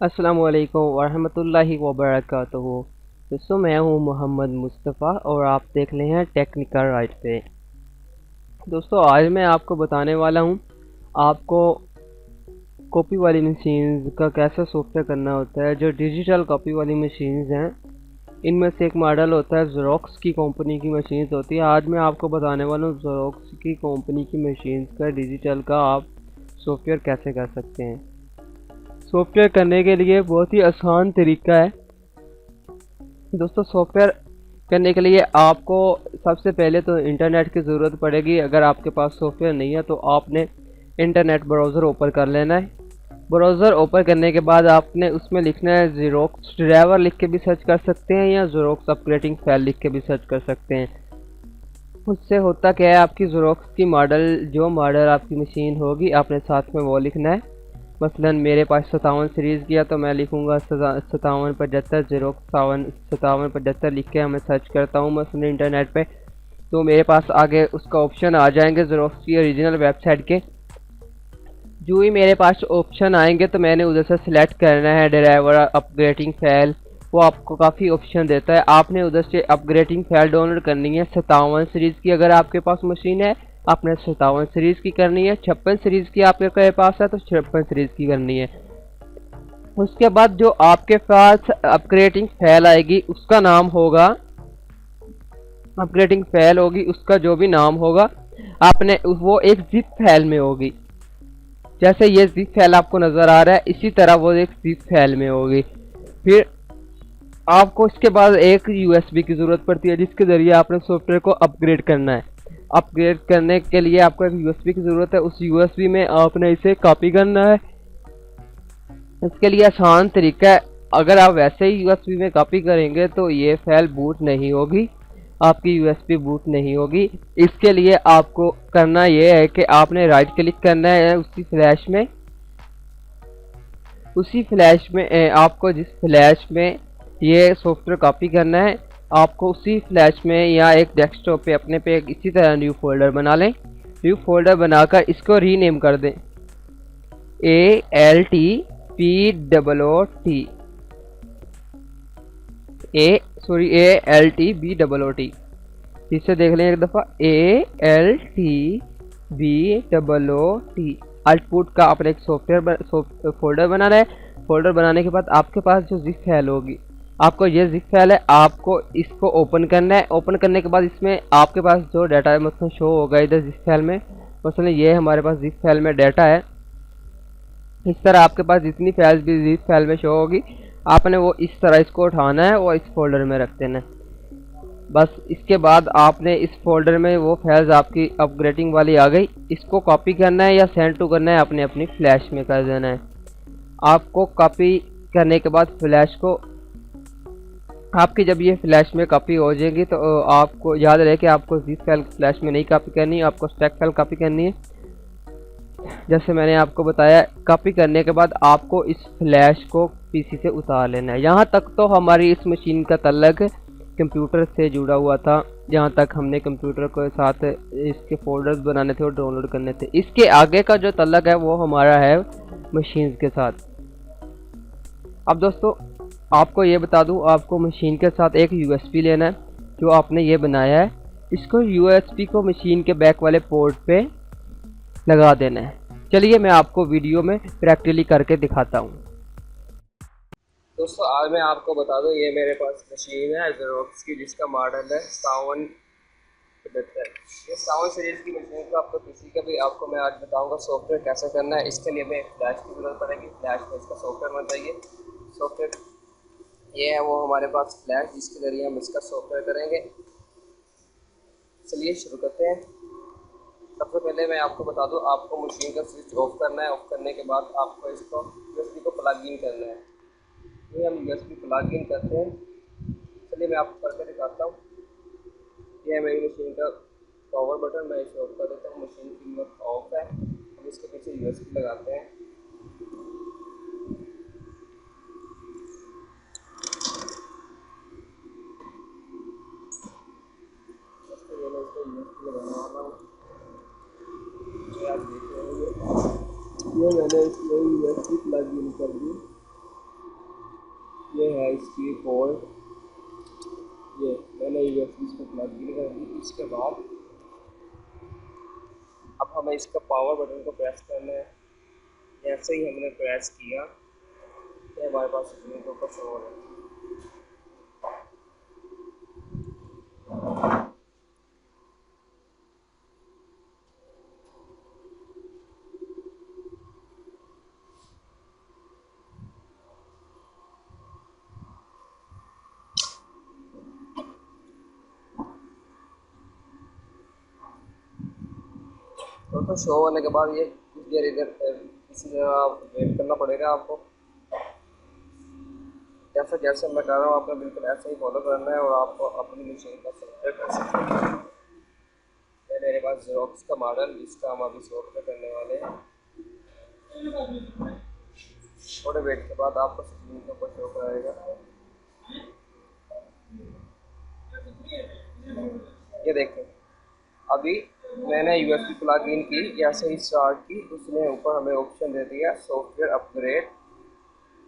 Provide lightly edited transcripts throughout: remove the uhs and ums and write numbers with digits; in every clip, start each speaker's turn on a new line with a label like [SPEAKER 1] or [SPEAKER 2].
[SPEAKER 1] अस्सलामु अलैकुम वरहमतुल्लाहि वबरकातुहू। दोस्तों, मैं हूं मोहम्मद मुस्तफ़ा और आप देख रहे हैं टेक्निकल राइट पे। दोस्तों, आज मैं आपको बताने वाला हूं आपको कॉपी वाली मशीन्स का कैसे सॉफ्टवेयर करना होता है। जो डिजिटल कॉपी वाली मशीन्स हैं, इनमें से एक मॉडल होता है ज़ेरॉक्स की कंपनी की मशीन्स होती है। आज मैं आपको बताने वाला हूँ ज़ेरॉक्स की कंपनी की मशीन्स का डिजिटल का आप सॉफ्टवेयर कैसे कर सकते हैं। सॉफ्टवेयर करने के लिए बहुत ही आसान तरीका है। दोस्तों, सॉफ्टवेयर करने के लिए आपको सबसे पहले तो इंटरनेट की ज़रूरत पड़ेगी। अगर आपके पास सॉफ्टवेयर नहीं है तो आपने इंटरनेट ब्राउज़र ओपन कर लेना है। ब्राउज़र ओपन करने के बाद आपने उसमें लिखना है ज़ेरॉक्स ड्राइवर लिख के भी सर्च कर सकते हैं या ज़ेरॉक्स अपग्रेडिंग फाइल लिख के भी सर्च कर सकते हैं। उससे होता क्या है, आपकी ज़ेरॉक्स की जो मॉडल आपकी मशीन होगी आपने साथ में वो लिखना है। मसलन मेरे पास 57 सीरीज़ की है तो मैं लिखूँगा 5775 ज़ेरॉक्स 5775 लिख के मैं सर्च करता हूँ मसलन इंटरनेट पे, तो मेरे पास आगे उसका ऑप्शन आ जाएंगे ज़ेरॉक्स की ओरिजिनल वेबसाइट के। जो ही मेरे पास ऑप्शन आएंगे तो मैंने उधर से सिलेक्ट करना है ड्राइवर अपग्रेडिंग फाइल। वो आपको काफ़ी ऑप्शन देता है, आपने उधर से अपग्रेडिंग फाइल डाउनलोड करनी है 57 सीरीज़ की। अगर आपके पास मशीन है आपने 57 सीरीज़ की करनी है। 56 सीरीज़ की आपके पास है तो 56 सीरीज़ की करनी है। उसके बाद जो आपके पास अपग्रेडिंग फाइल आएगी उसका नाम होगा, अपग्रेडिंग फाइल होगी उसका जो भी नाम होगा आपने वो एक जिप फाइल में होगी। जैसे ये जिप फाइल आपको नज़र आ रहा है इसी तरह वो एक जिप फाइल में होगी। फिर आपको इसके बाद एक यूएसबी की ज़रूरत पड़ती है जिसके ज़रिए आपने सॉफ्टवेयर को अपग्रेड करना है। अपग्रेड करने के लिए आपको एक यूएसबी की ज़रूरत है, उस यूएसबी में आपने इसे कॉपी करना है। इसके लिए आसान तरीका है, अगर आप वैसे ही यूएसबी में कॉपी करेंगे तो ये फाइल बूट नहीं होगी, आपकी यूएसबी बूट नहीं होगी। इसके लिए आपको करना ये है कि आपने राइट क्लिक करना है उसी फ्लैश में आपको जिस फ्लैश में ये सॉफ्टवेयर कॉपी करना है आपको उसी फ्लैश में या एक डेस्कटॉप पे अपने पे इसी तरह न्यू फोल्डर बना लें। न्यू फोल्डर बनाकर इसको रीनेम कर दें ALTPOOT ALTBOOT। फिर से देख लें एक दफ़ा ALTBOOT। आउटपुट का आपने एक सॉफ्टवेयर फोल्डर बनाना है। फोल्डर बनाने के बाद आपके पास जो जिप फाइल होगी, आपको ये जिप फाइल है, आपको इसको ओपन करना है। ओपन करने के बाद इसमें आपके पास जो डाटा मतलब शो होगा इधर जिप फाइल में, मसलन ये हमारे पास जिप फाइल में डाटा है। इस तरह आपके पास जितनी फाइल्स भी जिप फाइल में शो होगी आपने वो इस तरह इसको उठाना है और इस फोल्डर में रख देना है। बस इसके बाद आपने इस फोल्डर में वो फाइल्स आपकी अपग्रेडिंग वाली आ गई, इसको कॉपी करना है या सेंड टू करना है अपने अपनी फ्लैश में कर देना है। आपको कॉपी करने के बाद फ्लैश को आपकी जब ये फ्लैश में कॉपी हो जाएगी तो आपको याद रहे कि आपको जिप फाइल फ्लैश में नहीं कॉपी करनी है, आपको स्टैक फाइल कॉपी करनी है। जैसे मैंने आपको बताया, कॉपी करने के बाद आपको इस फ्लैश को पीसी से उतार लेना है। यहाँ तक तो हमारी इस मशीन का तल्लक कंप्यूटर से जुड़ा हुआ था, जहाँ तक हमने कंप्यूटर के साथ इसके फोल्डर्स बनाने थे और डाउनलोड करने थे। इसके आगे का जो तल्लक है वो हमारा है मशीन के साथ। अब दोस्तों आपको ये बता दूं, आपको मशीन के साथ एक यूएसबी लेना है जो आपने ये बनाया है। इसको यूएसबी को मशीन के बैक वाले पोर्ट पे लगा देना है। चलिए मैं आपको वीडियो में प्रैक्टिकली करके दिखाता हूँ। दोस्तों, आज मैं आपको बता दूं, ये मेरे पास मशीन है ज़ेरॉक्स की जिसका मॉडल है 5775। ये 57 सीरीज़ की मशीन का आपको किसी का भी आपको मैं आज बताऊंगा सॉफ्टवेयर कैसे करना है। इसके लिए हमें फ्लैश की ज़रूरत पड़ेगी, फ्लैश में इसका सॉफ्टवेयर बन जाइए। सॉफ्टवेयर ये है वो हमारे पास फ्लैश जिसके ज़रिए हम इसका सॉफ्टवेयर करेंगे। चलिए शुरू करते हैं। सबसे पहले मैं आपको बता दूं, आपको मशीन का स्विच ऑफ करना है। ऑफ करने के बाद आपको इसको यूएसबी को प्लग इन करना है। ये हम यूएसबी प्लग इन करते हैं। चलिए मैं आपको करके दिखाता हूँ। ये है मेरी मशीन का पावर बटन, मैं इसे ऑफ कर देता हूँ। मशीन की मोड ऑफ है। हम इसके पीछे यूएसबी लगाते हैं। मैं इसको यूएसबी लगाने वाला हूँ। आप देख रहे होंगे ये मैंने इसमें यूएसबी प्लग इन कर दी। ये है इसकी पोर्ट, ये मैंने यूएसबी को प्लग इन कर दी। इसके बाद अब हमें इसका पावर बटन को प्रेस करना है। जैसे ही हमने प्रेस किया तो हमारे पास स्क्रीन के ऊपर शो हो रहा है। तो शो होने के बाद ये कुछ देर इधर इसी जगह वेट करना पड़ेगा आपको। जैसे जैसे मैं कर रहा हूँ आपको बिल्कुल ऐसे ही फॉलो करना है और आपको अपनी मशीन का सॉफ्टवेयर कर सकते हैं। ये मेरे पास ज़ेरॉक्स का मॉडल, जिसका हम अभी सॉफ्टवेयर करने वाले हैं। थोड़े वेट के बाद आपको स्क्रीन के ऊपर शो कराएगा। ये देखें, अभी मैंने यूएसबी प्लग इन की, जैसे ही स्टार्ट की उसने ऊपर हमें ऑप्शन दे दिया सॉफ्टवेयर अपग्रेड।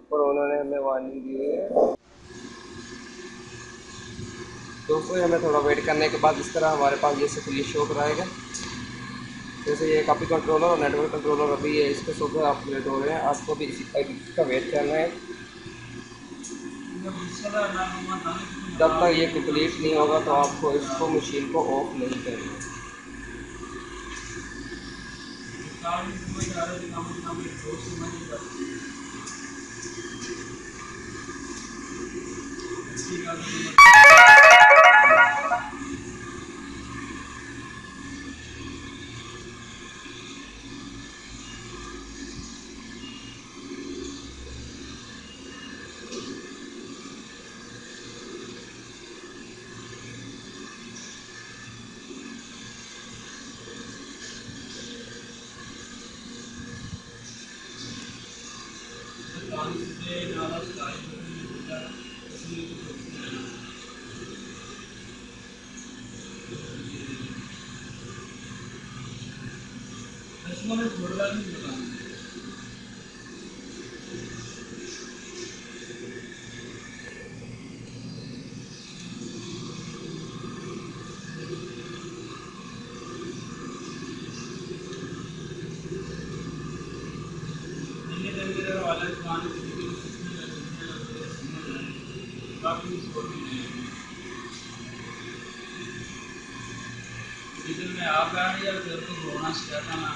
[SPEAKER 1] ऊपर उन्होंने हमें वार्निंग दी हुई है। दोस्तों हमें थोड़ा वेट करने के बाद इस तरह हमारे पास ये स्क्रीन शो कराएगा। जैसे ये कॉपी कंट्रोलर और नेटवर्क कंट्रोलर अभी ये इसके सॉफ्टवेयर अपग्रेड हो रहे हैं। आपको भी इसका वेट करना है। जब तक ये कंप्लीट नहीं होगा तो आपको इसको मशीन को ऑफ नहीं करना है।
[SPEAKER 2] में आप गाड़ी या फिर तो रोना शिकायत ना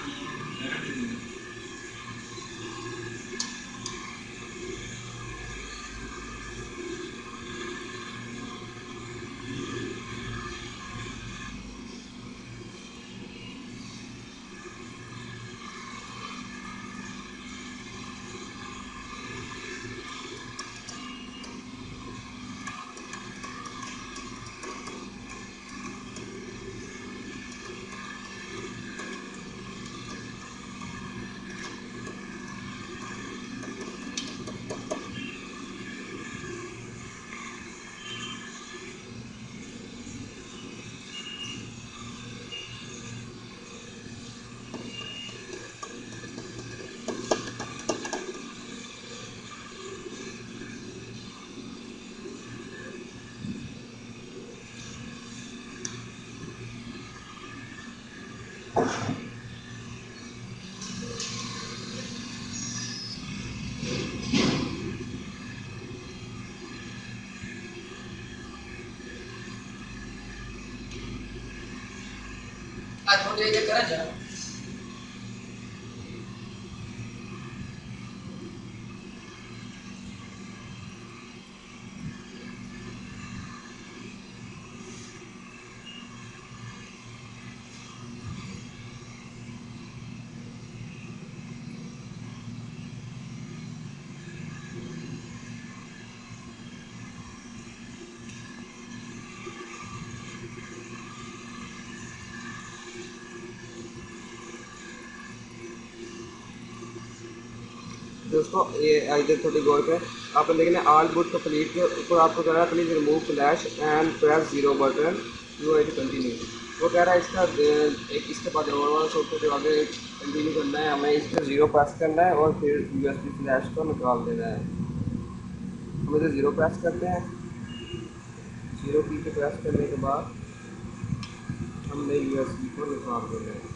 [SPEAKER 2] आज हो जाएगा करा जा
[SPEAKER 1] दोस्तों ये इधर थोड़ी गौर करें, आपने देखना ऑल बूट कंप्लीट के ऊपर आपको कह रहा है please remove flash and press zero button U I to continue. वो कह रहा है इसका एक इसके बाद और वाला सॉफ्टवेयर जो आगे कंटिन्यू करना है, हमें इस पर जीरो प्रेस करना है और फिर यूएसबी फ्लैश को निकाल देना है। में से 0 प्रेस करते हैं। 0 की पे प्रेस करने के बाद हमने USB को निकाल देना है।